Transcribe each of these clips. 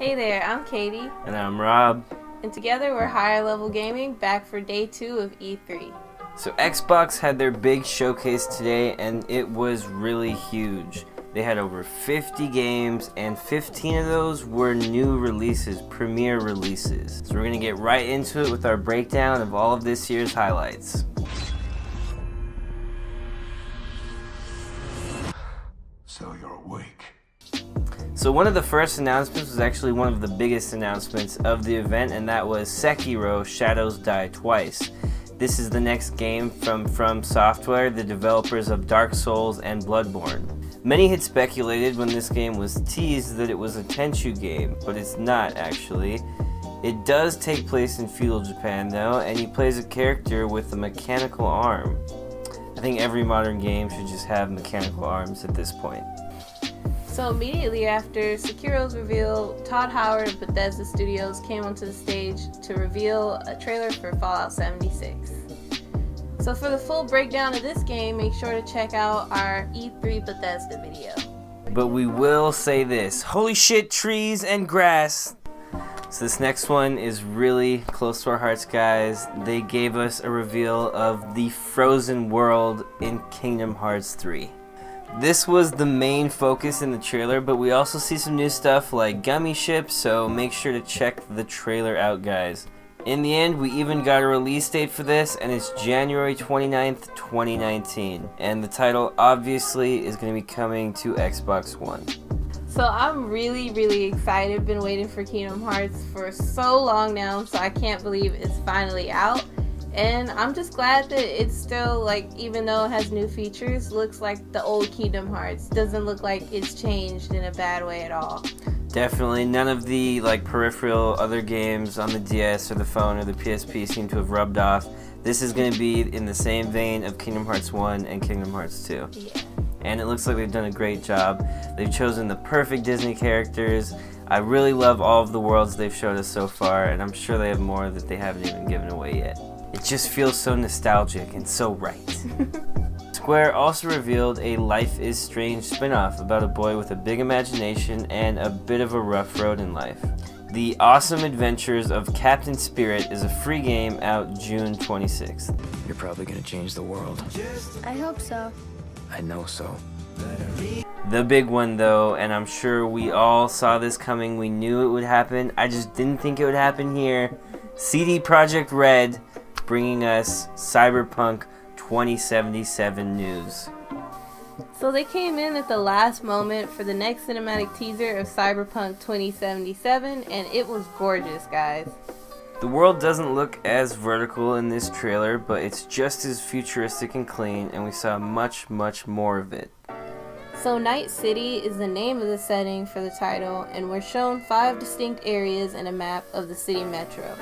Hey there, I'm Katie. And I'm Rob. And together we're Higher Level Gaming, back for day 2 of E3. So Xbox had their big showcase today, and it was really huge. They had over 50 games, and 15 of those were new releases, premiere releases. So we're going to get right into it with our breakdown of all of this year's highlights. So you're awake. So one of the first announcements was actually one of the biggest announcements of the event, and that was Sekiro: Shadows Die Twice. This is the next game from Software, the developers of Dark Souls and Bloodborne. Many had speculated when this game was teased that it was a Tenchu game, but it's not actually. It does take place in feudal Japan though, and he plays a character with a mechanical arm. I think every modern game should just have mechanical arms at this point. So immediately after Sekiro's reveal, Todd Howard of Bethesda Studios came onto the stage to reveal a trailer for Fallout 76. So for the full breakdown of this game, make sure to check out our E3 Bethesda video. But we will say this: holy shit, trees and grass! So this next one is really close to our hearts, guys. They gave us a reveal of the frozen world in Kingdom Hearts 3. This was the main focus in the trailer, but we also see some new stuff like gummy ships, so make sure to check the trailer out, guys. In the end, we even got a release date for this, and it's January 29th, 2019. And the title, obviously, is going to be coming to Xbox One. So I'm really excited. Been waiting for Kingdom Hearts for so long now, so I can't believe it's finally out. And I'm just glad that it's still, like, even though it has new features, looks like the old Kingdom Hearts. Doesn't look like it's changed in a bad way at all. Definitely none of the peripheral other games on the DS or the phone or the PSP seem to have rubbed off. This is going to be in the same vein of Kingdom Hearts 1 and Kingdom Hearts 2. Yeah. And it looks like they've done a great job. They've chosen the perfect Disney characters. I really love all of the worlds they've showed us so far, and I'm sure they have more that they haven't even given away yet. It just feels so nostalgic and so right. Square also revealed a Life is Strange spin-off about a boy with a big imagination and a bit of a rough road in life. The Awesome Adventures of Captain Spirit is a free game out June 26th. You're probably gonna change the world. I hope so. I know so. The big one though, and I'm sure we all saw this coming, we knew it would happen, I just didn't think it would happen here. CD Projekt Red bringing us Cyberpunk 2077 news. So they came in at the last moment for the next cinematic teaser of Cyberpunk 2077, and it was gorgeous, guys. The world doesn't look as vertical in this trailer, but it's just as futuristic and clean, and we saw much more of it. So Night City is the name of the setting for the title, and we're shown 5 distinct areas in a map of the city metro.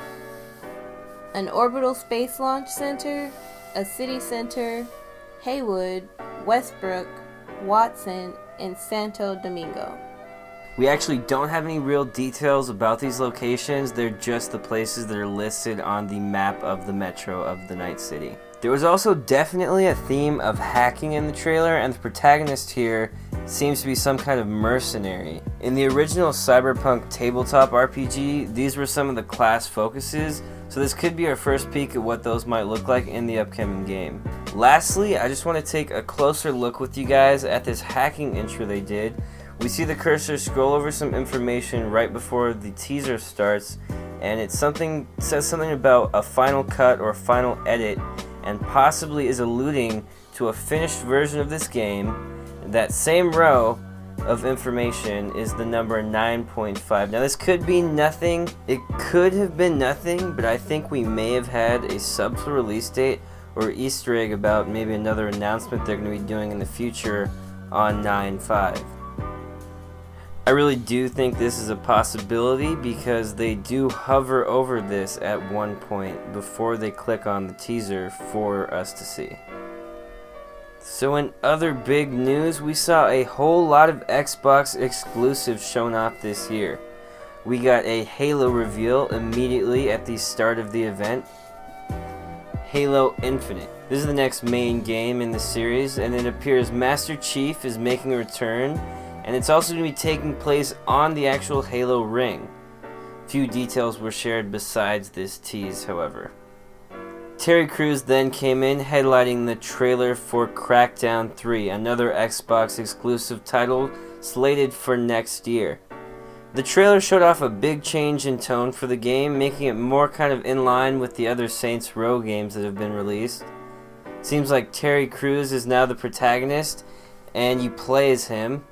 An orbital space launch center, a city center, Haywood, Westbrook, Watson, and Santo Domingo. We actually don't have any real details about these locations, they're just the places that are listed on the map of the metro of the Night City. There was also definitely a theme of hacking in the trailer, and the protagonist here seems to be some kind of mercenary. In the original Cyberpunk tabletop RPG, these were some of the class focuses, so this could be our first peek at what those might look like in the upcoming game. Lastly, I just want to take a closer look with you guys at this hacking intro they did. We see the cursor scroll over some information right before the teaser starts, and it says something about a final cut or a final edit, and possibly is alluding to a finished version of this game. That same row of information is the number 9.5. Now this could be nothing, it could have been nothing, but I think we may have had a subtle release date or Easter egg about maybe another announcement they're going to be doing in the future on 9.5. I really do think this is a possibility because they do hover over this at one point before they click on the teaser for us to see. So in other big news, we saw a whole lot of Xbox exclusives shown off this year. We got a Halo reveal immediately at the start of the event. Halo Infinite. This is the next main game in the series, and it appears Master Chief is making a return, and it's also going to be taking place on the actual Halo ring. Few details were shared besides this tease, however. Terry Crews then came in headlining the trailer for Crackdown 3, another Xbox exclusive title slated for next year. The trailer showed off a big change in tone for the game, making it more kind of in line with the other Saints Row games that have been released. Seems like Terry Crews is now the protagonist, and you play as him.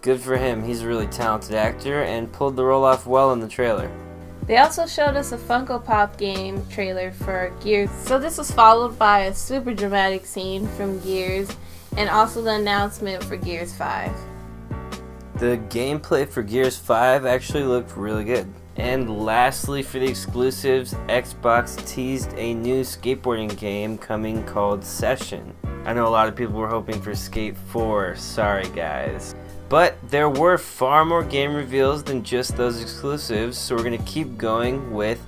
Good for him, he's a really talented actor, and pulled the role off well in the trailer. They also showed us a Funko Pop game trailer for Gears. So this was followed by a super dramatic scene from Gears, and also the announcement for Gears 5. The gameplay for Gears 5 actually looked really good. And lastly, for the exclusives, Xbox teased a new skateboarding game coming called Session. I know a lot of people were hoping for Skate 4, sorry guys. But there were far more game reveals than just those exclusives, so we're going to keep going with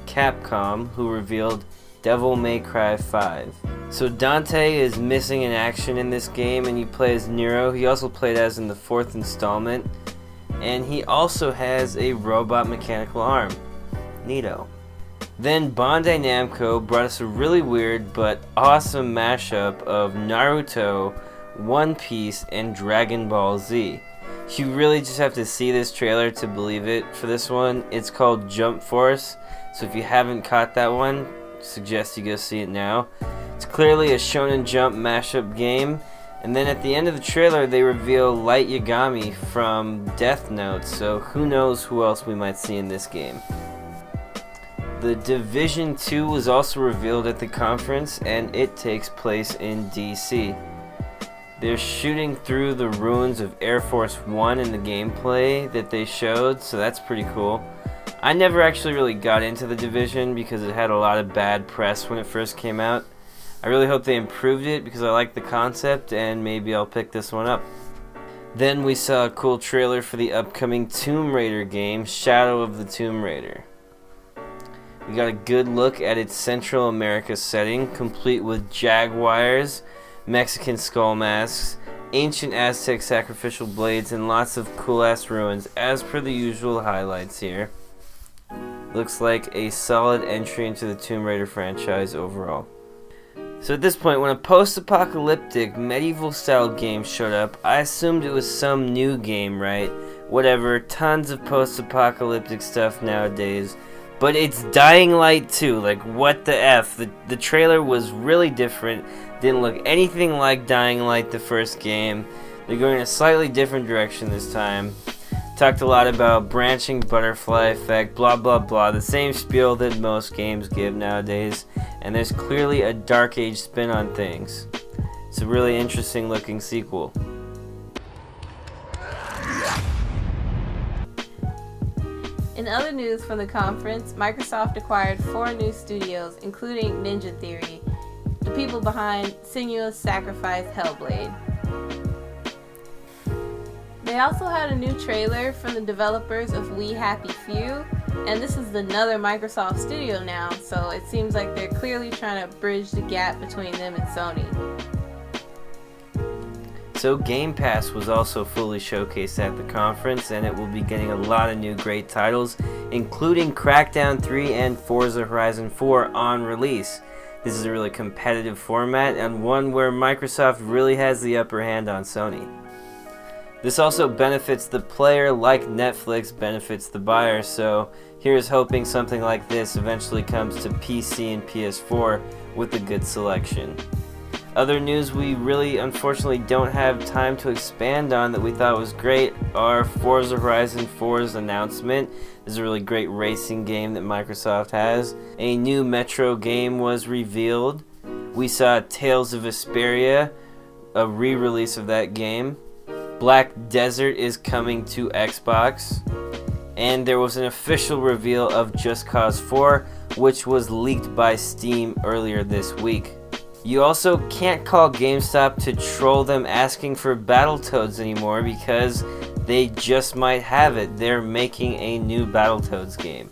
Capcom, who revealed Devil May Cry 5. So Dante is missing in action in this game, and you play as Nero. He also played as in the 4th installment, and he also has a robot mechanical arm. Neato. Then Bandai Namco brought us a really weird but awesome mashup of Naruto, One Piece, and Dragon Ball Z. You really just have to see this trailer to believe it for this one. It's called Jump Force, so if you haven't caught that one, suggest you go see it now. It's clearly a Shonen Jump mashup game, and then at the end of the trailer they reveal Light Yagami from Death Note, so who knows who else we might see in this game. The Division 2 was also revealed at the conference, and it takes place in DC. They're shooting through the ruins of Air Force One in the gameplay that they showed, so that's pretty cool. I never actually really got into the Division because it had a lot of bad press when it first came out. I really hope they improved it because I like the concept, and maybe I'll pick this one up. Then we saw a cool trailer for the upcoming Tomb Raider game, Shadow of the Tomb Raider. We got a good look at its Central America setting, complete with jaguars, Mexican skull masks, ancient Aztec sacrificial blades, and lots of cool-ass ruins, as per the usual highlights here. Looks like a solid entry into the Tomb Raider franchise overall. So at this point, when a post-apocalyptic, medieval-style game showed up, I assumed it was some new game, right? Whatever, tons of post-apocalyptic stuff nowadays. But it's Dying Light 2, like what the F? The trailer was really different. Didn't look anything like Dying Light, the first game. They're going in a slightly different direction this time. Talked a lot about branching butterfly effect, blah blah blah, the same spiel that most games give nowadays. And there's clearly a Dark Age spin on things. It's a really interesting looking sequel. In other news from the conference, Microsoft acquired 4 new studios, including Ninja Theory, the people behind Senua's Sacrifice Hellblade. They also had a new trailer from the developers of We Happy Few, and this is another Microsoft studio now, so it seems like they're clearly trying to bridge the gap between them and Sony. So Game Pass was also fully showcased at the conference, and it will be getting a lot of new great titles, including Crackdown 3 and Forza Horizon 4 on release. This is a really competitive format, and one where Microsoft really has the upper hand on Sony. This also benefits the player like Netflix benefits the buyer, so here's hoping something like this eventually comes to PC and PS4 with a good selection. Other news we really unfortunately don't have time to expand on that we thought was great are Forza Horizon 4's announcement. This is a really great racing game that Microsoft has. A new Metro game was revealed. We saw Tales of Vesperia, a re-release of that game. Black Desert is coming to Xbox. And there was an official reveal of Just Cause 4, which was leaked by Steam earlier this week. You also can't call GameStop to troll them asking for Battletoads anymore because they just might have it. They're making a new Battletoads game.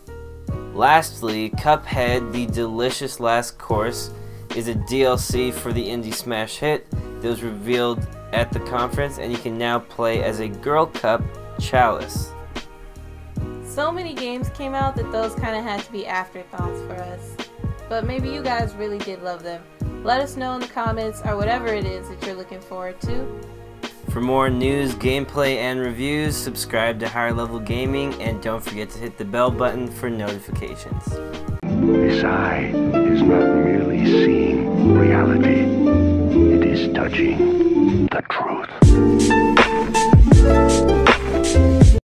Lastly, Cuphead, the Delicious Last Course, is a DLC for the indie smash hit that was revealed at the conference, and you can now play as a Girl Cup Chalice. So many games came out that those kind of had to be afterthoughts for us. But maybe you guys really did love them. Let us know in the comments or whatever it is that you're looking forward to. For more news, gameplay, and reviews, subscribe to Higher Level Gaming, and don't forget to hit the bell button for notifications. This eye is not merely seeing reality, it is touching